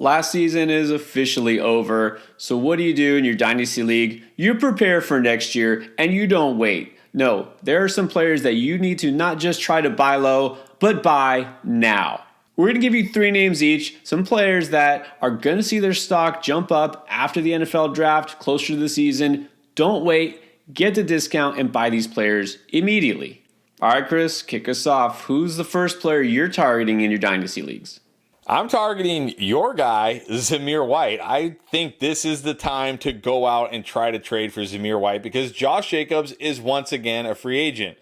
Last season is officially over, so what do you do in your Dynasty League? You prepare for next year and you don't wait. No, there are some players that you need to not just try to buy low, but buy now. We're going to give you 3 names each, some players that are going to see their stock jump up after the NFL draft, closer to the season. Don't wait, get the discount, and buy these players immediately. All right, Chris, kick us off. Who's the first player you're targeting in your Dynasty Leagues? I'm targeting your guy, Zamir White. I think this is the time to go out and try to trade for Zamir White because Josh Jacobs is once again a free agent.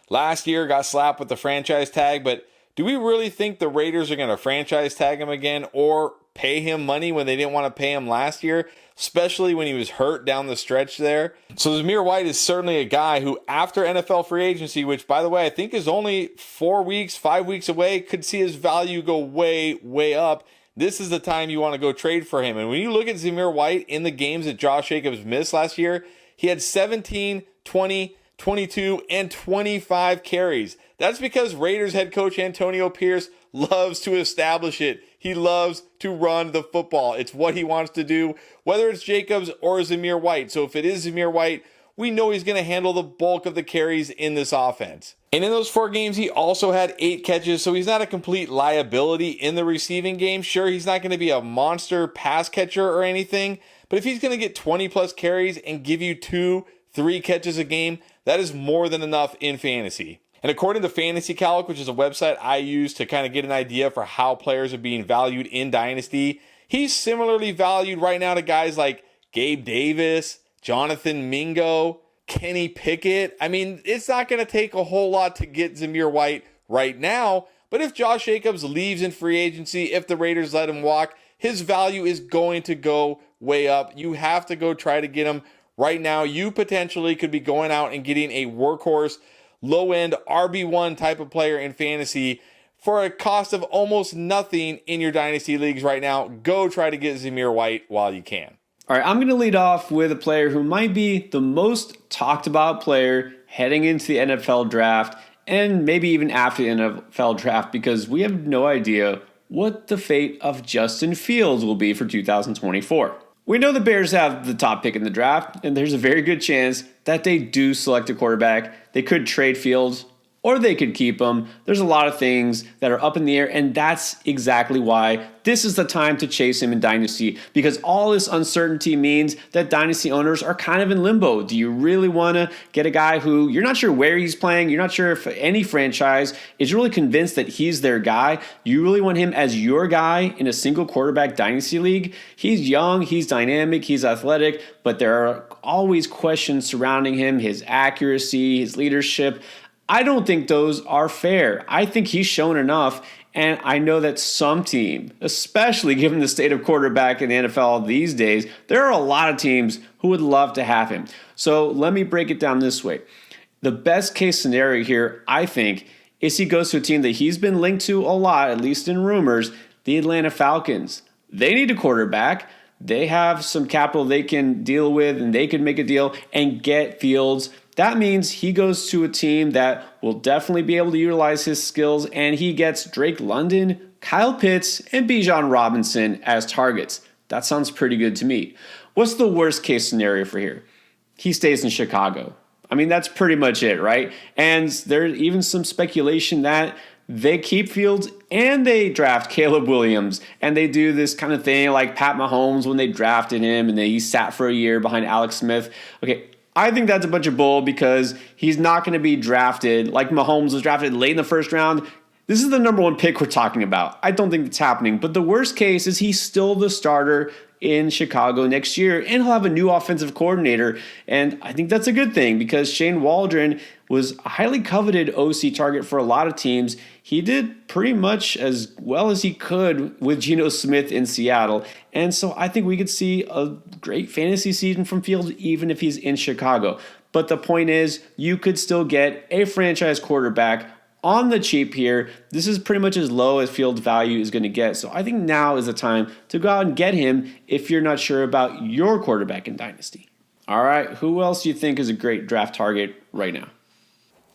Last year got slapped with the franchise tag, but do we really think the Raiders are going to franchise tag him again or pay him money when they didn't want to pay him last year, especially when he was hurt down the stretch there? So Zamir White is certainly a guy who, after NFL free agency, which, by the way, I think is only 5 weeks away, could see his value go way, way up. This is the time you want to go trade for him. And when you look at Zamir White in the games that Josh Jacobs missed last year, he had 17, 20, 22, and 25 carries. That's because Raiders head coach Antonio Pierce loves to establish it. He loves to run the football. It's what he wants to do, whether it's Jacobs or Zamir White. So if it is Zamir White, we know he's going to handle the bulk of the carries in this offense. And in those 4 games, he also had 8 catches, so he's not a complete liability in the receiving game. Sure, he's not going to be a monster pass catcher or anything, but if he's going to get 20 plus carries and give you 2-3 catches a game, that is more than enough in fantasy. And according to Fantasy Calc, which is a website I use to kind of get an idea for how players are being valued in Dynasty, he's similarly valued right now to guys like Gabe Davis, Jonathan Mingo, Kenny Pickett. I mean, it's not going to take a whole lot to get Zamir White right now, but if Josh Jacobs leaves in free agency, if the Raiders let him walk, his value is going to go way up. You have to go try to get him right now. You potentially could be going out and getting a workhorse, low-end RB1 type of player in fantasy for a cost of almost nothing in your Dynasty Leagues right now. Go try to get Zamir White while you can. All right, I'm going to lead off with a player who might be the most talked about player heading into the NFL draft and maybe even after the NFL draft because we have no idea what the fate of Justin Fields will be for 2024. We know the Bears have the top pick in the draft, and there's a very good chance that they do select a quarterback. They could trade Fields, or they could keep him. There's a lot of things that are up in the air, and that's exactly why this is the time to chase him in Dynasty, because all this uncertainty means that Dynasty owners are kind of in limbo. Do you really want to get a guy who you're not sure where he's playing? You're not sure if any franchise is really convinced that he's their guy. You really want him as your guy in a single quarterback Dynasty league? He's young, he's dynamic, he's athletic, but there are always questions surrounding him, his accuracy, his leadership. I don't think those are fair. I think he's shown enough, and I know that some team, especially given the state of quarterback in the NFL these days, there are a lot of teams who would love to have him. So let me break it down this way. The best case scenario here, I think, is he goes to a team that he's been linked to a lot, at least in rumors, the Atlanta Falcons. They need a quarterback. They have some capital they can deal with, and they can make a deal and get Fields. That means he goes to a team that will definitely be able to utilize his skills, and he gets Drake London, Kyle Pitts, and Bijan Robinson as targets. That sounds pretty good to me. What's the worst case scenario for here? He stays in Chicago. I mean, that's pretty much it, right? And there's even some speculation that they keep Fields and they draft Caleb Williams, and they do this kind of thing like Pat Mahomes when they drafted him and he sat for a year behind Alex Smith. Okay, I think that's a bunch of bull because he's not going to be drafted like Mahomes was drafted late in the first round. This is the number 1 pick we're talking about. I don't think it's happening. But the worst case is he's still the starter in Chicago next year, and he'll have a new offensive coordinator. And I think that's a good thing because Shane Waldron was a highly coveted OC target for a lot of teams. He did pretty much as well as he could with Geno Smith in Seattle. And so I think we could see a great fantasy season from Fields even if he's in Chicago. But the point is, you could still get a franchise quarterback on the cheap here. This is pretty much as low as Fields' value is going to get. So I think now is the time to go out and get him if you're not sure about your quarterback in Dynasty. All right, who else do you think is a great draft target right now?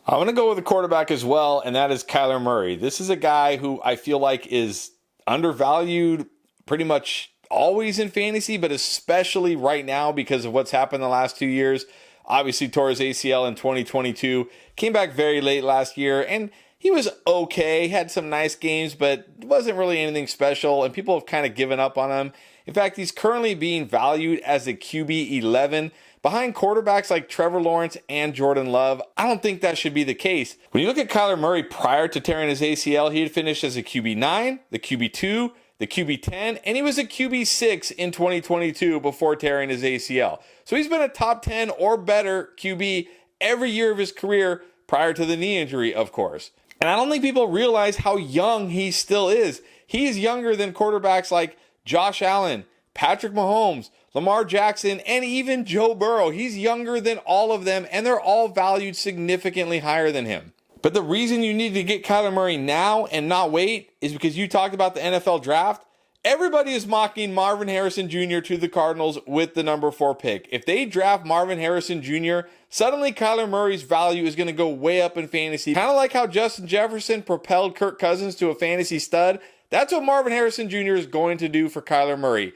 I'm going to go with a quarterback as well, and that is Kyler Murray. This is a guy who I feel like is undervalued pretty much always in fantasy, but especially right now because of what's happened the last 2 years. Obviously tore his ACL in 2022, came back very late last year, and he was okay, had some nice games, but wasn't really anything special, and people have kind of given up on him. In fact, he's currently being valued as a QB 11 behind quarterbacks like Trevor Lawrence and Jordan Love. I don't think that should be the case. When you look at Kyler Murray prior to tearing his ACL, he had finished as a QB 9, the QB 2, the QB 10, and he was a QB 6 in 2022 before tearing his ACL. So he's been a top 10 or better QB every year of his career prior to the knee injury, of course. And I don't think people realize how young he still is. He's younger than quarterbacks like Josh Allen, Patrick Mahomes, Lamar Jackson, and even Joe Burrow. He's younger than all of them, and they're all valued significantly higher than him. But the reason you need to get Kyler Murray now and not wait is because you talked about the NFL draft. Everybody is mocking Marvin Harrison Jr. to the Cardinals with the number 4 pick. If they draft Marvin Harrison Jr., suddenly Kyler Murray's value is going to go way up in fantasy. Kind of like how Justin Jefferson propelled Kirk Cousins to a fantasy stud. That's what Marvin Harrison Jr. is going to do for Kyler Murray.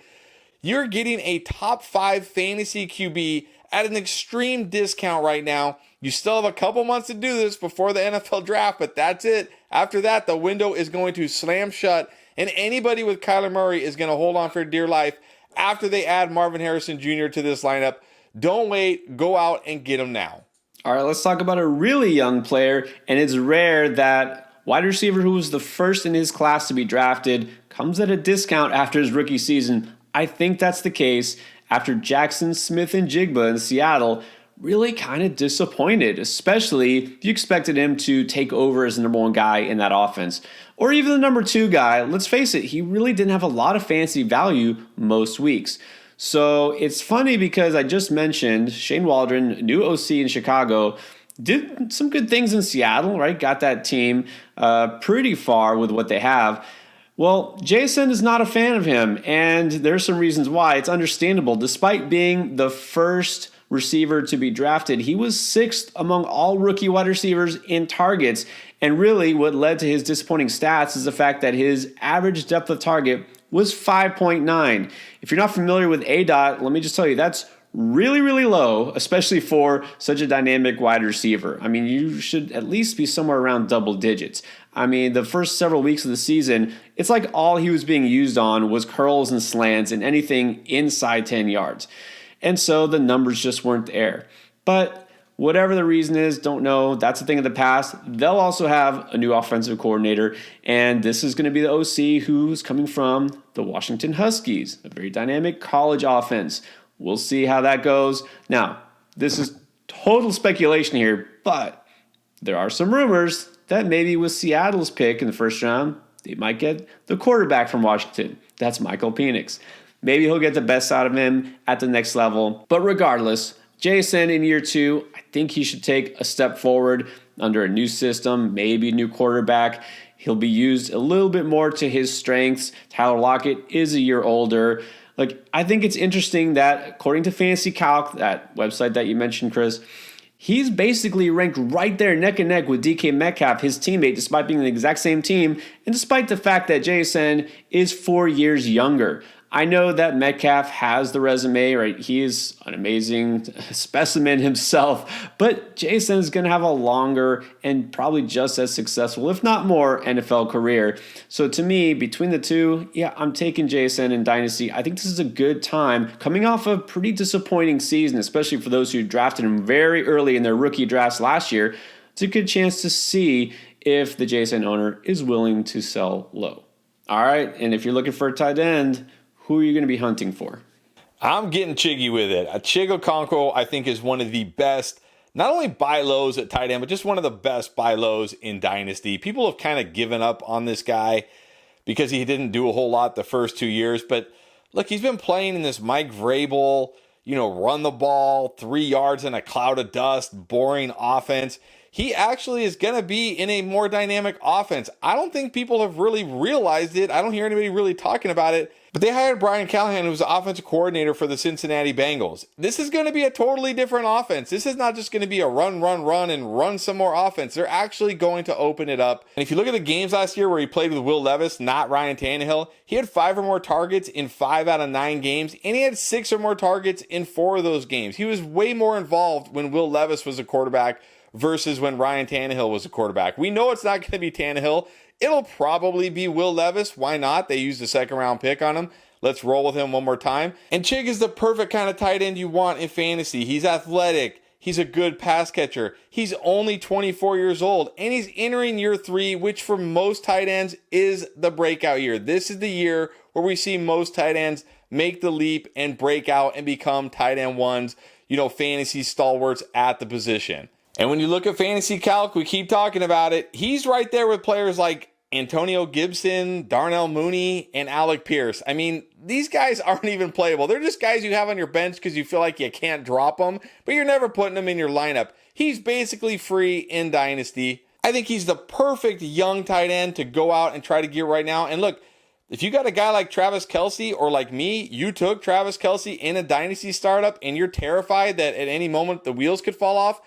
You're getting a top 5 fantasy QB at an extreme discount right now. You still have a couple months to do this before the NFL draft, but that's it. After that, the window is going to slam shut, and anybody with Kyler Murray is going to hold on for dear life after they add Marvin Harrison Jr. to this lineup. Don't wait. Go out and get him now. All right, let's talk about a really young player, and it's rare that wide receiver who was the first in his class to be drafted comes at a discount after his rookie season. I think that's the case after Jackson Smith-Njigba in Seattle really kind of disappointed, especially if you expected him to take over as the number 1 guy in that offense. Or even the number 2 guy. Let's face it, he really didn't have a lot of fantasy value most weeks. So it's funny because I just mentioned Shane Waldron, new OC in Chicago, did some good things in Seattle, right? Got that team pretty far with what they have. Well, Jason is not a fan of him, and there's some reasons why. It's understandable. Despite being the first receiver to be drafted, he was 6th among all rookie wide receivers in targets. And really what led to his disappointing stats is the fact that his average depth of target was 5.9. If you're not familiar with ADOT, let me just tell you, that's really, really low, especially for such a dynamic wide receiver. I mean, you should at least be somewhere around double digits. I mean, the first several weeks of the season, it's like all he was being used on was curls and slants and anything inside 10 yards. And so the numbers just weren't there. But whatever the reason is, don't know. That's a thing of the past. They'll also have a new offensive coordinator, and this is going to be the OC who's coming from the Washington Huskies, a very dynamic college offense. We'll see how that goes. Now, this is total speculation here, but there are some rumors that maybe with Seattle's pick in the first round, they might get the quarterback from Washington. That's Michael Penix. Maybe he'll get the best out of him at the next level. But regardless, Jason in year 2, I think he should take a step forward under a new system, maybe a new quarterback. He'll be used a little bit more to his strengths. Tyler Lockett is a year older. I think it's interesting that according to Fantasy Calc, that website that you mentioned, Chris, he's basically ranked right there neck and neck with DK Metcalf, his teammate, despite being the exact same team, and despite the fact that JSN is 4 years younger. I know that Metcalf has the resume, right? He is an amazing specimen himself, but Jason is going to have a longer and probably just as successful, if not more, NFL career. So to me, between the two, yeah, I'm taking Jason in Dynasty. I think this is a good time coming off a pretty disappointing season, especially for those who drafted him very early in their rookie drafts last year. It's a good chance to see if the Jason owner is willing to sell low. All right, and if you're looking for a tight end, who are you going to be hunting for? I'm getting Chiggy with it. Chig Okonkwo, I think, is one of the best, not only buy lows at tight end, but just one of the best buy lows in Dynasty. People have kind of given up on this guy because he didn't do a whole lot the first 2 years. But look, he's been playing in this Mike Vrabel, run the ball, 3 yards in a cloud of dust, boring offense. he actually is going to be in a more dynamic offense. I don't think people have really realized it. I don't hear anybody really talking about it. But they hired Brian Callahan, who's the offensive coordinator for the Cincinnati Bengals. This is going to be a totally different offense. This is not just going to be a run, and run some more offense. They're actually going to open it up. And if you look at the games last year where he played with Will Levis, not Ryan Tannehill, he had 5 or more targets in 5 out of 9 games, and he had 6 or more targets in 4 of those games. He was way more involved when Will Levis was a quarterback versus when Ryan Tannehill was a quarterback. We know it's not going to be Tannehill. It'll probably be Will Levis. Why not? They used a 2nd-round pick on him. Let's roll with him one more time. And Chig is the perfect kind of tight end you want in fantasy. He's athletic. He's a good pass catcher. He's only 24 years old, and he's entering year 3, which for most tight ends is the breakout year. This is the year where we see most tight ends make the leap and break out and become tight end ones, fantasy stalwarts at the position. And when you look at fantasy calc, we keep talking about it. He's right there with players like Antonio Gibson, Darnell Mooney, and Alec Pierce. I mean, these guys aren't even playable. They're just guys you have on your bench because you feel like you can't drop them, but you're never putting them in your lineup. He's basically free in Dynasty. I think he's the perfect young tight end to go out and try to get right now. And look, if you got a guy like Travis Kelce or like me, you took Travis Kelce in a Dynasty startup and you're terrified that at any moment the wheels could fall off,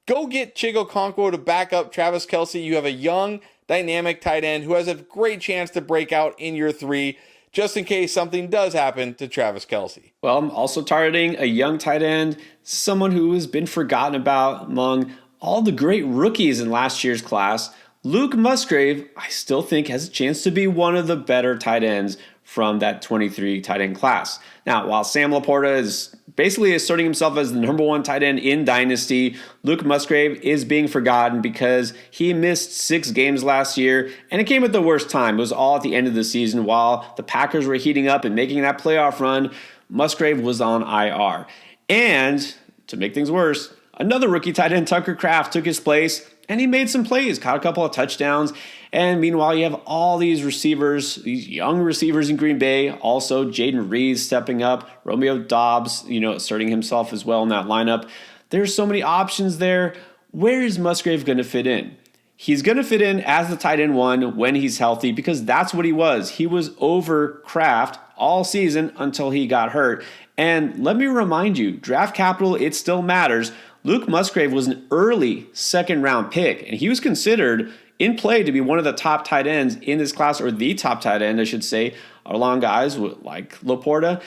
go get Chig Okonkwo to back up Travis Kelce. You have a young, dynamic tight end who has a great chance to break out in year 3, just in case something does happen to Travis Kelce. Well, I'm also targeting a young tight end, someone who has been forgotten about among all the great rookies in last year's class. Luke Musgrave, I still think, has a chance to be one of the better tight ends from that 23 tight end class. Now, while Sam Laporta is basically asserting himself as the number 1 tight end in Dynasty, Luke Musgrave is being forgotten because he missed 6 games last year, and it came at the worst time. It was all at the end of the season while the Packers were heating up and making that playoff run. Musgrave was on IR. And to make things worse, another rookie tight end, Tucker Kraft, took his place, and he made some plays, caught a couple of touchdowns. And meanwhile, you have all these receivers, these young receivers in Green Bay. Also, Jaden Reed stepping up, Romeo Doubs, asserting himself as well in that lineup. There's so many options there. Where is Musgrave going to fit in? He's going to fit in as the tight end 1 when he's healthy because that's what he was. He was over Kraft all season until he got hurt. And let me remind you, draft capital, it still matters. Luke Musgrave was an early 2nd-round pick, and he was considered in play to be one of the top tight ends in this class, or the top tight end, I should say, along guys like Laporta.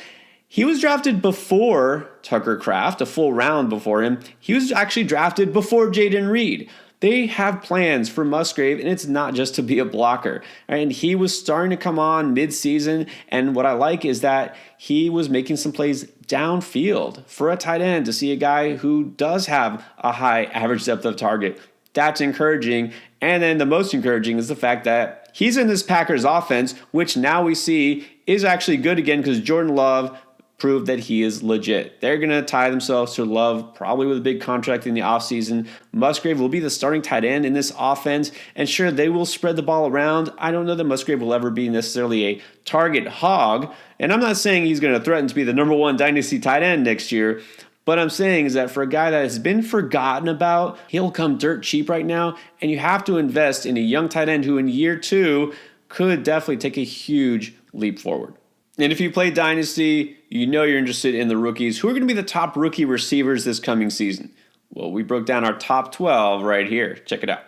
He was drafted before Tucker Kraft, a full round before him. He was actually drafted before Jaden Reed. They have plans for Musgrave, and it's not just to be a blocker. And he was starting to come on mid-season, and what I like is that he was making some plays downfield for a tight end to see a guy who does have a high average depth of target. That's encouraging. And then the most encouraging is the fact that he's in this Packers offense, which now we see is actually good again because Jordan Love proved that he is legit. They're going to tie themselves to Love, probably with a big contract in the offseason. Musgrave will be the starting tight end in this offense, and sure, they will spread the ball around. I don't know that Musgrave will ever be necessarily a target hog, and I'm not saying he's going to threaten to be the number 1 dynasty tight end next year, but I'm saying is that for a guy that has been forgotten about, he'll come dirt cheap right now, and you have to invest in a young tight end who in year 2 could definitely take a huge leap forward. And if you play Dynasty, you know you're interested in the rookies. Who are going to be the top rookie receivers this coming season? Well, we broke down our top 12 right here. Check it out.